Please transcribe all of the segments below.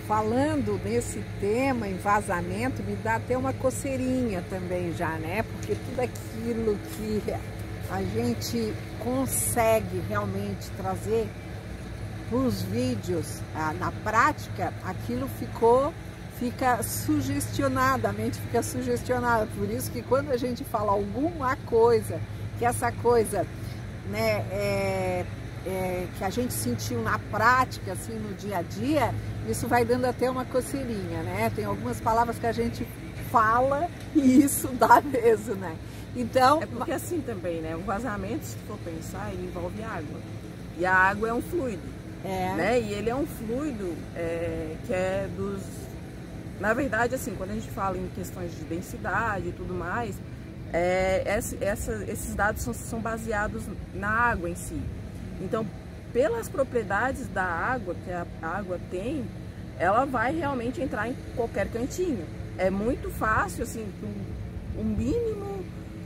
falando nesse tema, em vazamento, me dá até uma coceirinha também já, né? Porque tudo aquilo que a gente consegue realmente trazer para os vídeos, na prática, aquilo fica sugestionado, a mente fica sugestionada. Por isso que quando a gente fala alguma coisa, que essa coisa, né, que a gente sentiu na prática, assim, no dia a dia, isso vai dando até uma coceirinha, né? Tem algumas palavras que a gente fala e isso dá mesmo, né? Então... É porque assim também, né? O vazamento, se for pensar, ele envolve água. E a água é um fluido, né? E ele é um fluido que é dos... Na verdade, assim, quando a gente fala em questões de densidade e tudo mais, esses dados são baseados na água em si. Então, pelas propriedades da água que a água tem, ela vai realmente entrar em qualquer cantinho. É muito fácil, assim,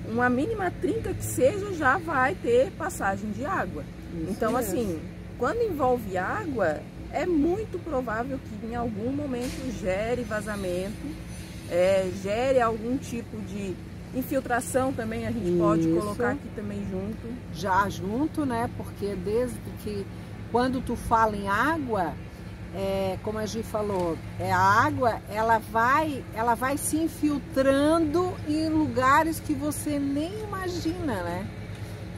uma mínima trinca que seja, já vai ter passagem de água. Isso então, mesmo. Assim, quando envolve água, é muito provável que em algum momento gere vazamento, gere algum tipo de infiltração também, a gente pode colocar aqui também junto. Já junto, né? Porque desde que quando tu fala em água, como a Gi falou, a água ela vai se infiltrando em lugares que você nem imagina, né?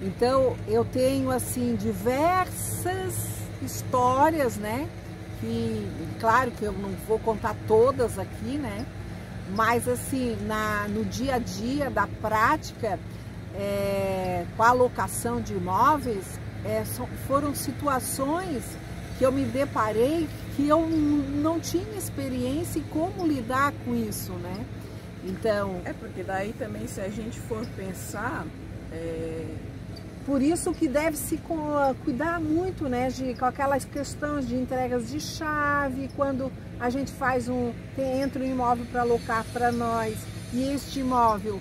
Então eu tenho assim diversas histórias, né? Que claro que eu não vou contar todas aqui, né? Mas assim, no dia a dia da prática, com a alocação de imóveis, foram situações que eu me deparei que eu não tinha experiência em como lidar com isso, né? Então... porque daí também, se a gente for pensar... Por isso que deve-se cuidar muito, né, com aquelas questões de entregas de chave, quando a gente entra um imóvel para alocar para nós e este imóvel,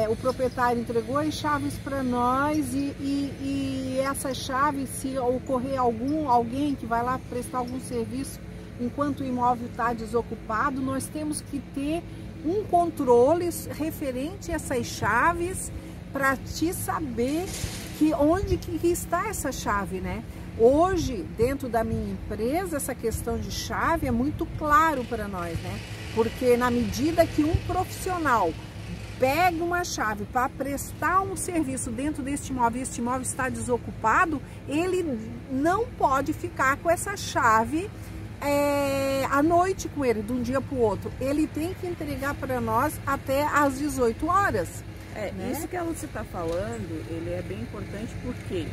o proprietário entregou as chaves para nós e essa chave, se ocorrer alguém que vai lá prestar algum serviço enquanto o imóvel está desocupado, nós temos que ter um controle referente a essas chaves para te saber onde que está essa chave, né? Hoje, dentro da minha empresa, essa questão de chave é muito claro para nós, né? Porque na medida que um profissional pega uma chave para prestar um serviço dentro deste imóvel e este imóvel está desocupado, ele não pode ficar com essa chave à noite com ele, de um dia para o outro. Ele tem que entregar para nós até às 18 horas. Né? Isso que a Lúcia está falando, ele é bem importante porque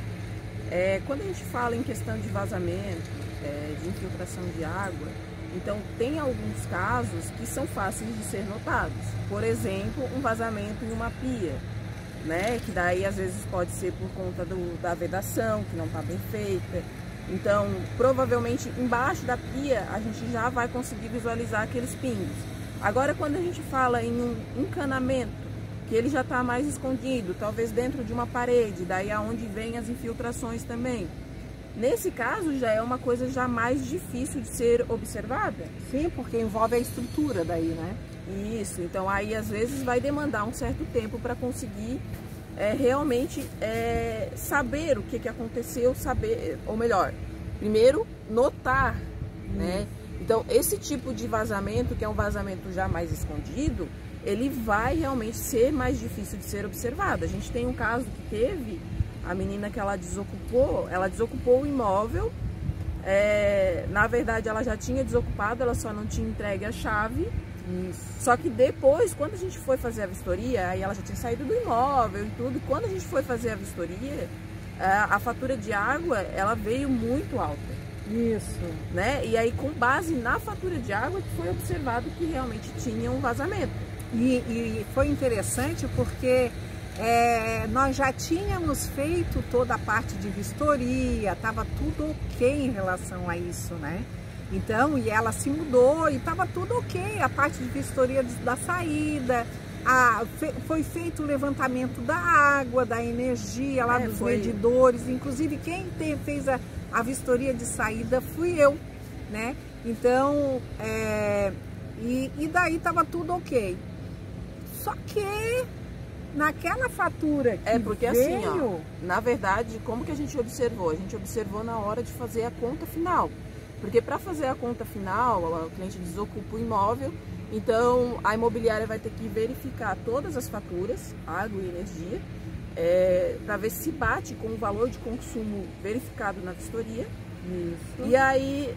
quando a gente fala em questão de vazamento, de infiltração de água, então tem alguns casos que são fáceis de ser notados. Por exemplo, um vazamento em uma pia, né? Que daí às vezes pode ser por conta da vedação, que não está bem feita. Então, provavelmente embaixo da pia a gente já vai conseguir visualizar aqueles pingos. Agora, quando a gente fala em um encanamento, que ele já está mais escondido, talvez dentro de uma parede, daí aonde vem as infiltrações também. Nesse caso já é uma coisa já mais difícil de ser observada. Sim, porque envolve a estrutura daí, né? Isso, então aí às vezes vai demandar um certo tempo para conseguir realmente saber o que aconteceu, ou melhor, primeiro notar, né? Então esse tipo de vazamento, que é um vazamento já mais escondido, ele vai realmente ser mais difícil de ser observado. A gente tem um caso que teve, a menina que ela desocupou o imóvel, na verdade ela já tinha desocupado, ela só não tinha entregue a chave. Isso. Só que depois, quando a gente foi fazer a vistoria, aí ela já tinha saído do imóvel e tudo, quando a gente foi fazer a vistoria, a fatura de água, ela veio muito alta. Isso. Né? E aí, com base na fatura de água, que foi observado que realmente tinha um vazamento. E foi interessante porque nós já tínhamos feito toda a parte de vistoria, estava tudo ok em relação a isso, né? Então, e ela se mudou e estava tudo ok, a parte de vistoria da saída, foi feito o levantamento da água, da energia lá dos medidores, inclusive quem fez a vistoria de saída fui eu, né? Então, e daí tava tudo ok. Só que naquela fatura que porque veio... assim, ó, na verdade, como que a gente observou? A gente observou na hora de fazer a conta final. Porque para fazer a conta final, o cliente desocupa o imóvel, então a imobiliária vai ter que verificar todas as faturas, água e energia, para ver se bate com o valor de consumo verificado na vistoria. Isso. E aí,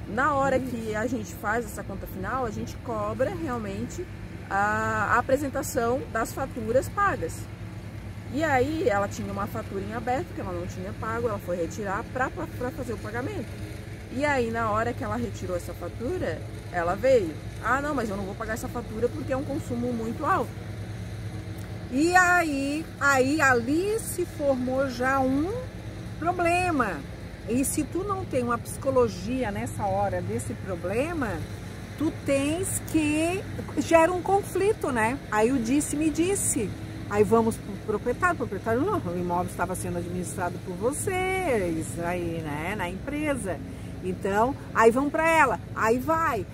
na hora que a gente faz essa conta final, a gente cobra realmente a apresentação das faturas pagas. E aí ela tinha uma fatura em aberto que ela não tinha pago, ela foi retirar para fazer o pagamento. E aí na hora que ela retirou essa fatura, ela veio: ah, não, mas eu não vou pagar essa fatura porque é um consumo muito alto. E aí ali se formou já um problema. E se tu não tem uma psicologia nessa hora desse problema, tu tens que... gera um conflito, né? Aí o disse-me disse. Aí vamos pro proprietário. O proprietário: não, o imóvel estava sendo administrado por vocês, aí, né, na empresa. Então, aí vão para ela, aí vai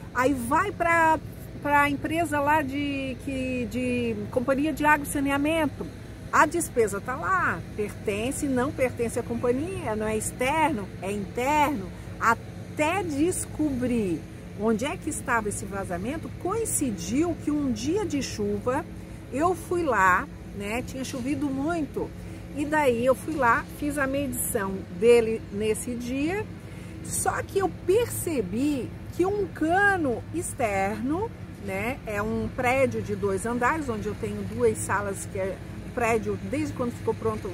para a empresa lá de companhia de água e saneamento. A despesa tá lá, pertence, não pertence à companhia, não é externo, é interno. Até descobrir onde é que estava esse vazamento, coincidiu que um dia de chuva, eu fui lá, né, tinha chovido muito, e daí eu fui lá, fiz a medição dele nesse dia. Só que eu percebi que um cano externo, né, é um prédio de 2 andares, onde eu tenho 2 salas, que é o prédio, desde quando ficou pronto,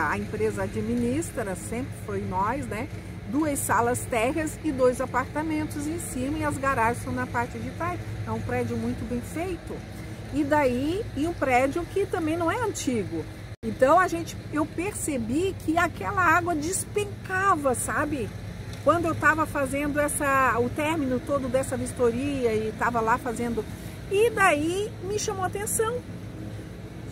a empresa administra, sempre foi nós, né, 2 salas térreas e 2 apartamentos em cima, e as garagens são na parte de trás. É um prédio muito bem feito. E daí, e um prédio que também não é antigo. Então eu percebi que aquela água despencava, sabe? Quando eu estava fazendo o término todo dessa vistoria e estava lá fazendo, e daí me chamou a atenção.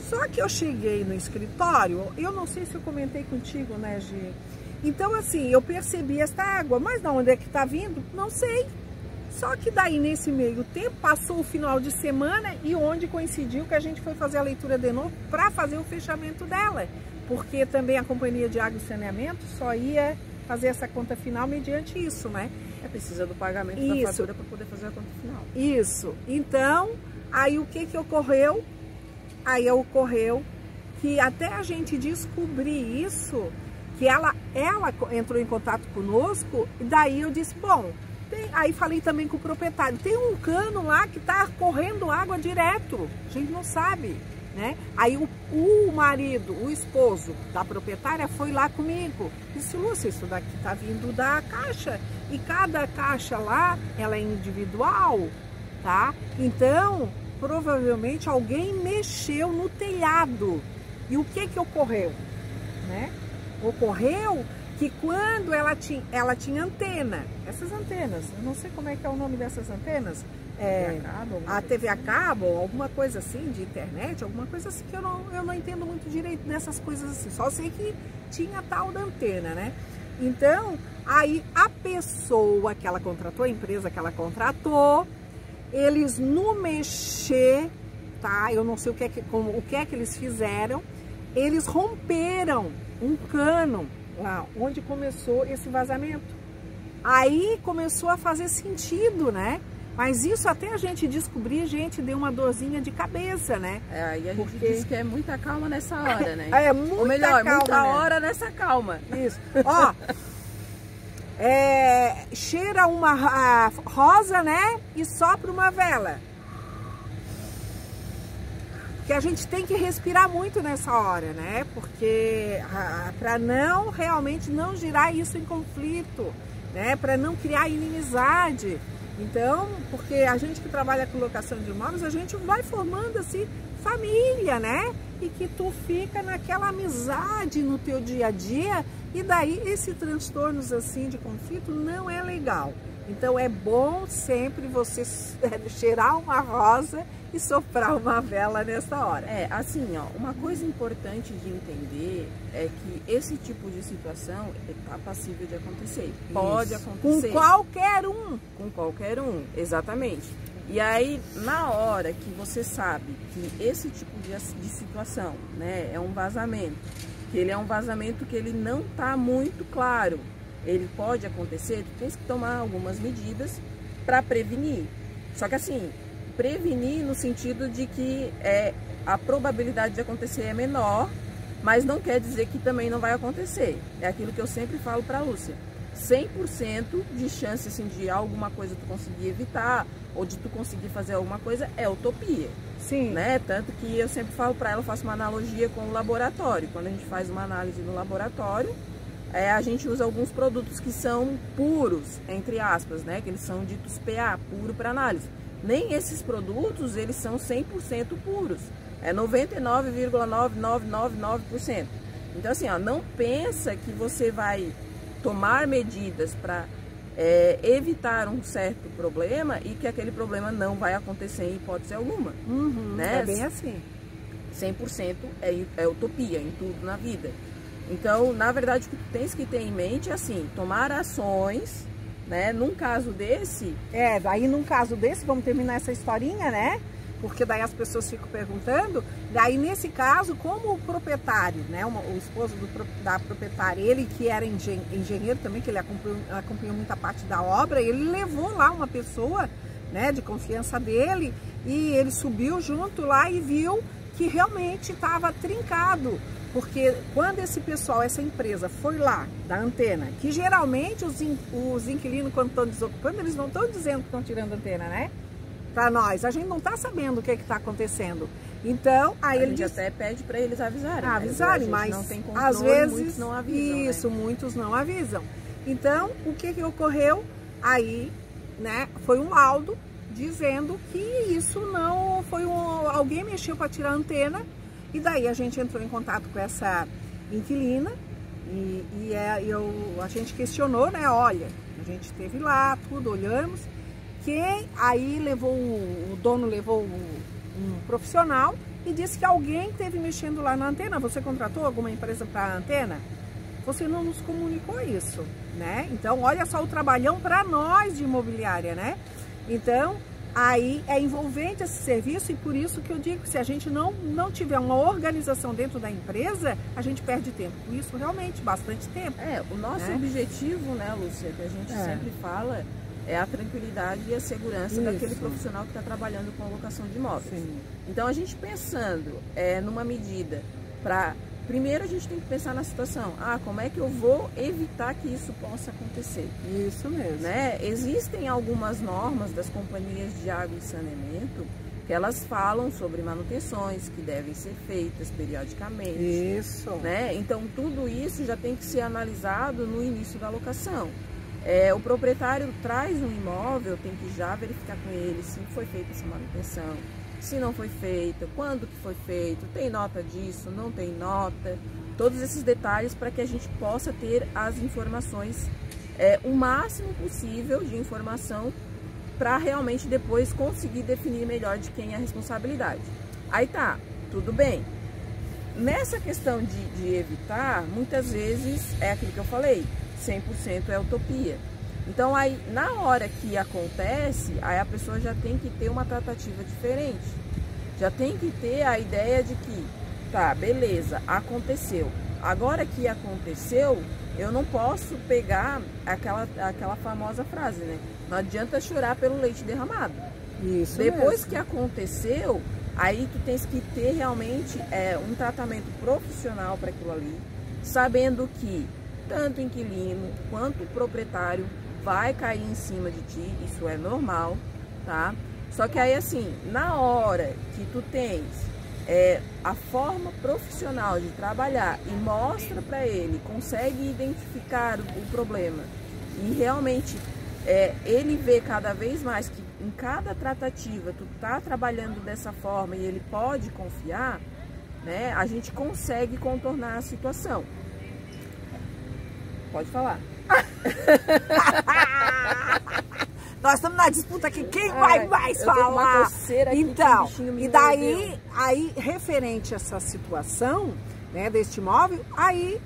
Só que eu cheguei no escritório, eu não sei se eu comentei contigo, né, Gi? Então assim, eu percebi esta água, mas de onde é que está vindo? Não sei. Só que daí nesse meio tempo passou o final de semana e onde coincidiu que a gente foi fazer a leitura de novo para fazer o fechamento dela. Porque também a companhia de água e saneamento só ia fazer essa conta final mediante isso, né? Precisa do pagamento da fatura para poder fazer a conta final. Isso. Então, aí o que ocorreu? Aí ocorreu que até a gente descobrir isso, que ela entrou em contato conosco, e daí eu disse, bom, aí falei também com o proprietário, tem um cano lá que tá correndo água direto, a gente não sabe, né? Aí o marido, o esposo da proprietária foi lá comigo, disse: Lúcia, isso daqui tá vindo da caixa, e cada caixa lá, ela é individual, tá? Então, provavelmente alguém mexeu no telhado. E o que ocorreu, né? Ocorreu que quando ela tinha antena, essas antenas, eu não sei como é que é o nome dessas antenas, a TV a cabo, alguma coisa assim, de internet, alguma coisa assim, que eu não entendo muito direito dessas coisas assim, só sei que tinha tal da antena, né? Então, aí a pessoa que ela contratou, a empresa que ela contratou, eles no mexer, tá? Eu não sei o que é que eles fizeram, eles romperam um cano lá onde começou esse vazamento. Aí começou a fazer sentido, né? Mas isso até a gente descobrir, gente, deu uma dorzinha de cabeça, né? Aí a gente diz que é muita calma nessa hora, né? É muita calma. Ou melhor, muita hora nessa calma. Isso. Ó, cheira uma rosa, né? E sopra uma vela. Que a gente tem que respirar muito nessa hora, né? Porque para não realmente não girar isso em conflito, né? Para não criar inimizade. Então, porque a gente que trabalha com locação de imóveis, a gente vai formando assim família, né? E que tu fica naquela amizade no teu dia a dia, e daí esses transtornos assim de conflito não é legal. Então é bom sempre você cheirar uma rosa e soprar uma vela nessa hora. Assim, ó, uma coisa importante de entender é que esse tipo de situação está passível de acontecer. Pode acontecer. Com qualquer um. Com qualquer um, exatamente. E aí, na hora que você sabe que esse tipo de situação, né, é um vazamento, que ele é um vazamento que ele não está muito claro, ele pode acontecer, tu tens que tomar algumas medidas para prevenir. Só que assim, prevenir no sentido de que a probabilidade de acontecer é menor, mas não quer dizer que também não vai acontecer. É aquilo que eu sempre falo para a Lúcia. 100% de chance assim, de alguma coisa tu conseguir evitar ou de tu conseguir fazer alguma coisa é utopia. Sim. Né? Tanto que eu sempre falo para ela, eu faço uma analogia com o laboratório. Quando a gente faz uma análise no laboratório, a gente usa alguns produtos que são puros, entre aspas, né? Que eles são ditos PA, puro para análise. Nem esses produtos, eles são 100% puros. É 99,9999%. Então assim, ó, não pensa que você vai tomar medidas para evitar um certo problema e que aquele problema não vai acontecer em hipótese alguma. Né? É bem assim. 100% é utopia em tudo na vida. Então, na verdade, o que tu tens que ter em mente é assim, tomar ações, né? Num caso desse... Aí num caso desse, vamos terminar essa historinha, né? Porque daí as pessoas ficam perguntando. Daí nesse caso, como o proprietário, né? O esposo da proprietária, ele que era engenheiro também, que ele acompanhou muita parte da obra, ele levou lá uma pessoa, né, de confiança dele, e ele subiu junto lá e viu que realmente estava trincado. Porque quando esse pessoal, essa empresa foi lá, da antena, que geralmente os inquilinos, quando estão desocupando, eles não estão dizendo que estão tirando a antena, né? Para nós, a gente não está sabendo o que está acontecendo. Então, aí ele até pede para eles avisarem. Avisarem, mas não tem controle, às vezes muitos não avisam. Isso, né? Muitos não avisam. Então, o que ocorreu? Aí, né, foi um laudo dizendo que isso não foi alguém mexeu para tirar a antena. E daí a gente entrou em contato com essa inquilina e a gente questionou, né? Olha, a gente esteve lá, tudo, olhamos. Aí levou, o dono levou um profissional e disse que alguém esteve mexendo lá na antena. Você contratou alguma empresa para a antena? Você não nos comunicou isso, né? Então, olha só o trabalhão para nós de imobiliária, né? Então, aí é envolvente esse serviço e por isso que eu digo que se a gente não tiver uma organização dentro da empresa, a gente perde tempo. Com isso, realmente, bastante tempo. O nosso objetivo, né, Lúcia, que a gente sempre fala, é a tranquilidade e a segurança daquele profissional que está trabalhando com a locação de imóveis. Sim. Então, a gente pensando numa medida para... Primeiro, a gente tem que pensar na situação. Como é que eu vou evitar que isso possa acontecer? Isso mesmo. Né? Existem algumas normas das companhias de água e saneamento que elas falam sobre manutenções que devem ser feitas periodicamente. Isso. Né? Então, tudo isso já tem que ser analisado no início da locação. O proprietário traz um imóvel, tem que já verificar com ele se foi feita essa manutenção, se não foi feita, quando que foi feito, tem nota disso, não tem nota, todos esses detalhes para que a gente possa ter as informações, o máximo possível de informação para realmente depois conseguir definir melhor de quem é a responsabilidade. Aí tá, tudo bem. Nessa questão de evitar, muitas vezes é aquilo que eu falei, 100% é utopia. Então aí, na hora que acontece, aí a pessoa já tem que ter uma tratativa diferente. Já tem que ter a ideia de que, tá, beleza, aconteceu. Agora que aconteceu, eu não posso pegar aquela famosa frase, né? Não adianta chorar pelo leite derramado. Isso Depois mesmo. que aconteceu, aí tu tens que ter realmente um tratamento profissional para aquilo ali, sabendo que tanto o inquilino quanto o proprietário vai cair em cima de ti, isso é normal, tá? Só que aí assim, na hora que tu tens a forma profissional de trabalhar e mostra para ele, consegue identificar o problema e realmente ele vê cada vez mais que em cada tratativa tu tá trabalhando dessa forma e ele pode confiar, né? A gente consegue contornar a situação. Pode falar. Nós estamos na disputa aqui, quem vai mais falar? Aqui, então, e daí, aí, referente a essa situação, né, deste imóvel, aí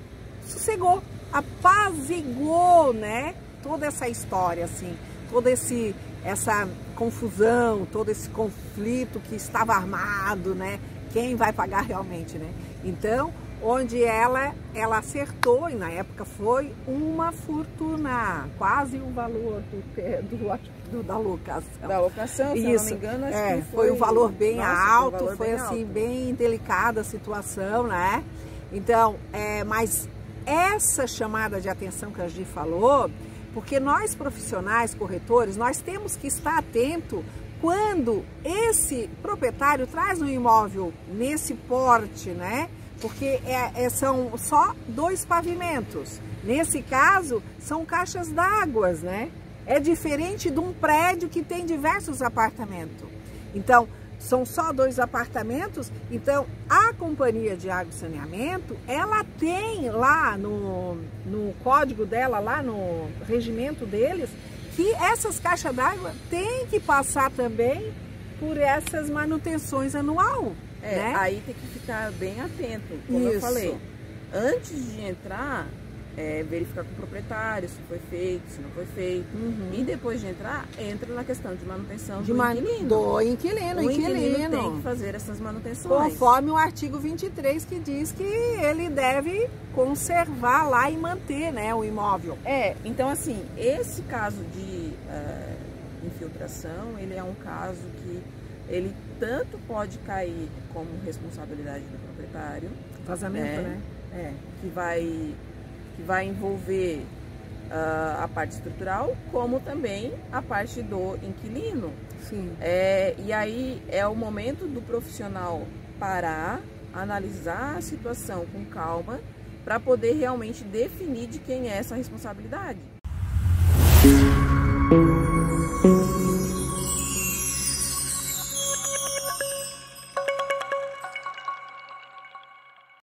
sossegou, apaziguou, né, toda essa história, assim, toda essa confusão, todo esse conflito que estava armado, né, quem vai pagar realmente, né? Então, onde ela acertou, e na época foi uma fortuna, quase o valor da locação. Da locação, se eu não me engano, acho que foi um valor bem alto, valor foi bem assim, alto. bem delicada a situação, né? Então, mas essa chamada de atenção que a Gi falou, porque nós profissionais, corretores, nós temos que estar atento quando esse proprietário traz um imóvel nesse porte, né? Porque são só 2 pavimentos. Nesse caso, são caixas d'água, né? É diferente de um prédio que tem diversos apartamentos. Então, são só 2 apartamentos. Então, a companhia de água e saneamento, ela tem lá no código dela, lá no regimento deles, que essas caixas d'água têm que passar também por essas manutenções anual. Né? Aí tem que ficar bem atento, como eu falei. Antes de entrar, verificar com o proprietário se foi feito, se não foi feito. E depois de entrar, entra na questão de manutenção do inquilino. Do inquilino. O inquilino tem que fazer essas manutenções. Conforme o artigo 23, que diz que ele deve conservar lá e manter, né, o imóvel. Então assim, esse caso de infiltração, ele é um caso que ele tanto pode cair como responsabilidade do proprietário. Vazamento, né? Que vai envolver a parte estrutural, como também a parte do inquilino. Sim. E aí é o momento do profissional parar, analisar a situação com calma, para poder realmente definir de quem é essa responsabilidade.